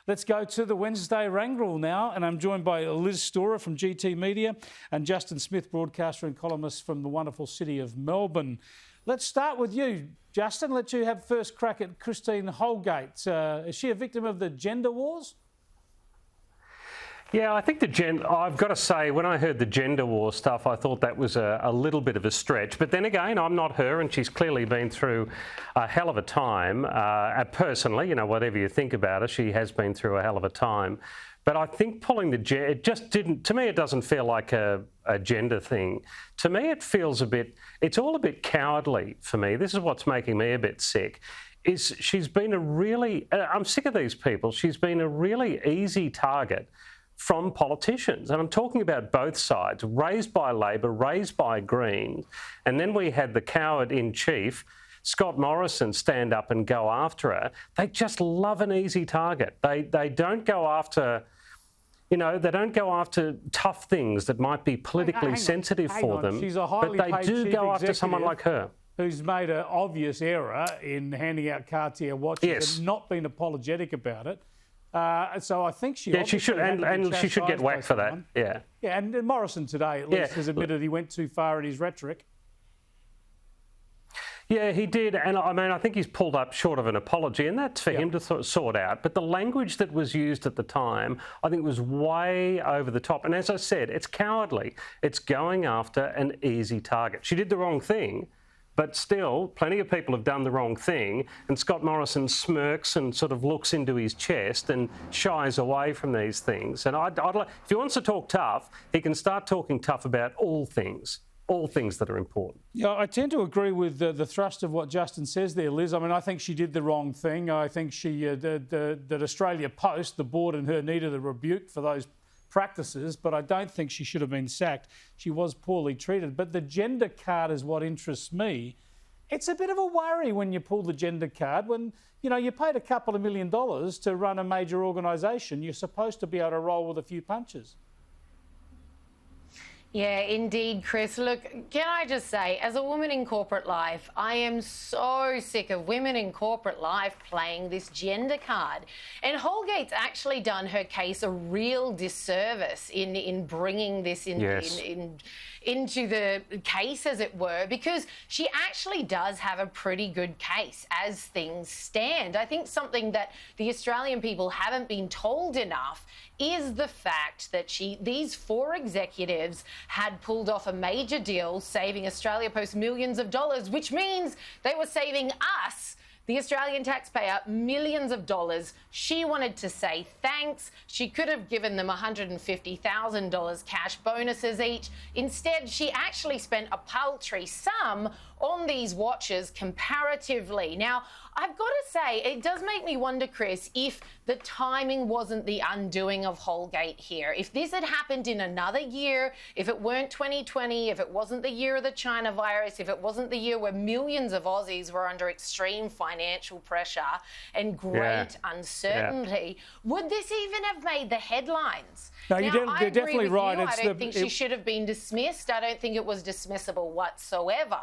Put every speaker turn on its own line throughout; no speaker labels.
Let's go to the Wednesday Wrangle now, and I'm joined by Liz Storer from GT Media and Justin Smith, broadcaster and columnist from the wonderful city of Melbourne. Let's start with you, Justin. Let you have first crack at Christine Holgate. Is she a victim of the gender wars?
Yeah, I think I've got to say, when I heard the gender war stuff, I thought that was a little bit of a stretch. But then again, I'm not her, and she's clearly been through a hell of a time. Personally, whatever you think about her, she has been through a hell of a time. But I think pulling it just didn't, to me, it doesn't feel like a gender thing. To me, it feels it's all a bit cowardly for me. This is what's making me a bit sick. She's been I'm sick of these people. She's been a really easy target from politicians. And I'm talking about both sides, raised by Labor, raised by Greens. And then we had the coward-in-chief, Scott Morrison, stand up and go after her. They just love an easy target. They don't go after, they don't go after tough things that might be politically sensitive for them.
She's a highly
but they
paid
do
chief
go after someone like her,
who's made an obvious error in handing out Cartier watches and not been apologetic about it. So I think she
should, and she should get whacked for that. Yeah,
and Morrison today at least has admitted he went too far in his rhetoric.
Yeah, he did, and I think he's pulled up short of an apology, and that's for him to sort out. But the language that was used at the time, I think, was way over the top. And as I said, it's cowardly. It's going after an easy target. She did the wrong thing. But still, plenty of people have done the wrong thing, and Scott Morrison smirks and sort of looks into his chest and shies away from these things. And if he wants to talk tough, he can start talking tough about all things that are important.
Yeah, I tend to agree with the thrust of what Justin says there, Liz. I mean, I think she did the wrong thing. I think that Australia Post, the board and her, needed a rebuke for those practices, but I don't think she should have been sacked. She was poorly treated. But the gender card is what interests me. It's a bit of a worry when you pull the gender card. When, you paid a couple of $1 million to run a major organisation, you're supposed to be able to roll with a few punches.
Yeah, indeed, Chris. Look, can I just say, as a woman in corporate life, I am so sick of women in corporate life playing this gender card. And Holgate's actually done her case a real disservice in bringing this into the case, as it were, because she actually does have a pretty good case as things stand. I think something that the Australian people haven't been told enough is the fact that these four executives had pulled off a major deal, saving Australia Post millions of dollars, which means they were saving us, the Australian taxpayer, millions of dollars. She wanted to say thanks. She could have given them $150,000 cash bonuses each. Instead, she actually spent a paltry sum on these watches comparatively. Now, I've got to say, it does make me wonder, Chris, if the timing wasn't the undoing of Holgate here. If this had happened in another year, if it weren't 2020, if it wasn't the year of the China virus, if it wasn't the year where millions of Aussies were under extreme financial pressure and great uncertainty, would this even have made the headlines?
No, you're definitely right.
I don't think she should have been dismissed. I don't think it was dismissible whatsoever.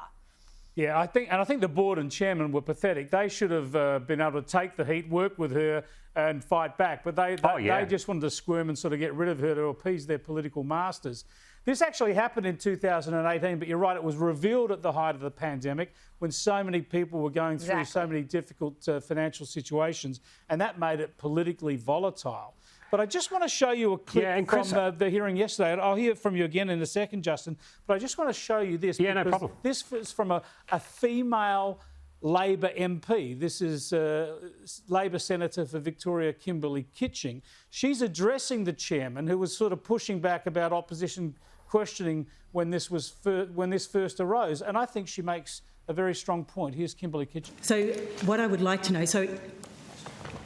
Yeah, I think the board and chairman were pathetic. They should have been able to take the heat, work with her and fight back. But they just wanted to squirm and sort of get rid of her to appease their political masters. This actually happened in 2018, but you're right, it was revealed at the height of the pandemic when so many people were going through so many difficult financial situations, and that made it politically volatile. But I just want to show you a clip from the hearing yesterday. And I'll hear from you again in a second, Justin. But I just want to show you this.
Yeah, no problem.
This is from a female Labor MP. This is Labor Senator for Victoria, Kimberley Kitching. She's addressing the chairman, who was sort of pushing back about opposition questioning when this first arose. And I think she makes a very strong point. Here's Kimberley Kitching.
So what I would like to know,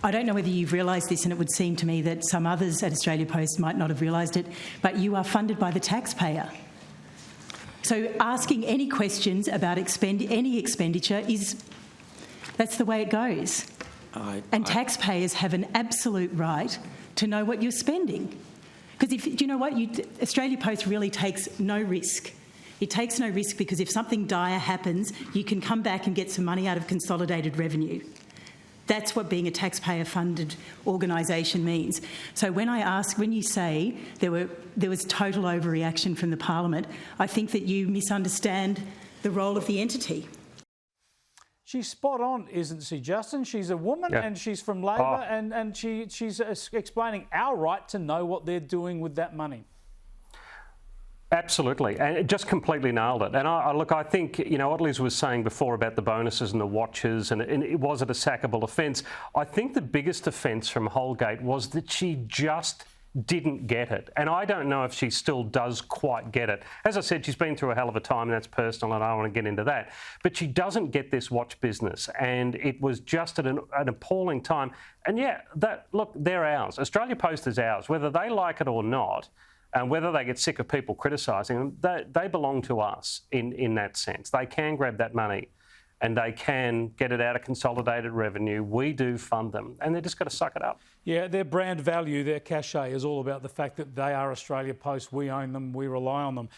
I don't know whether you've realised this, and it would seem to me that some others at Australia Post might not have realised it, but you are funded by the taxpayer. So asking any questions about any expenditure that's the way it goes. Taxpayers have an absolute right to know what you're spending. Because Australia Post really takes no risk. It takes no risk because if something dire happens, you can come back and get some money out of consolidated revenue. That's what being a taxpayer-funded organisation means. So when you say there was total overreaction from the Parliament, I think that you misunderstand the role of the entity.
She's spot on, isn't she, Justin? She's a woman and she's from Labor and she's explaining our right to know what they're doing with that money.
Absolutely, and it just completely nailed it. And I think, what Liz was saying before about the bonuses and the watches, and it was it a sackable offence? I think the biggest offence from Holgate was that she just didn't get it. And I don't know if she still does quite get it. As I said, she's been through a hell of a time, and that's personal, and I don't want to get into that. But she doesn't get this watch business, and it was just at an appalling time. And look, they're ours. Australia Post is ours, whether they like it or not. And whether they get sick of people criticising them, they belong to us in that sense. They can grab that money and they can get it out of consolidated revenue. We do fund them, and they're just got to suck it up.
Yeah, their brand value, their cachet is all about the fact that they are Australia Post. We own them, we rely on them.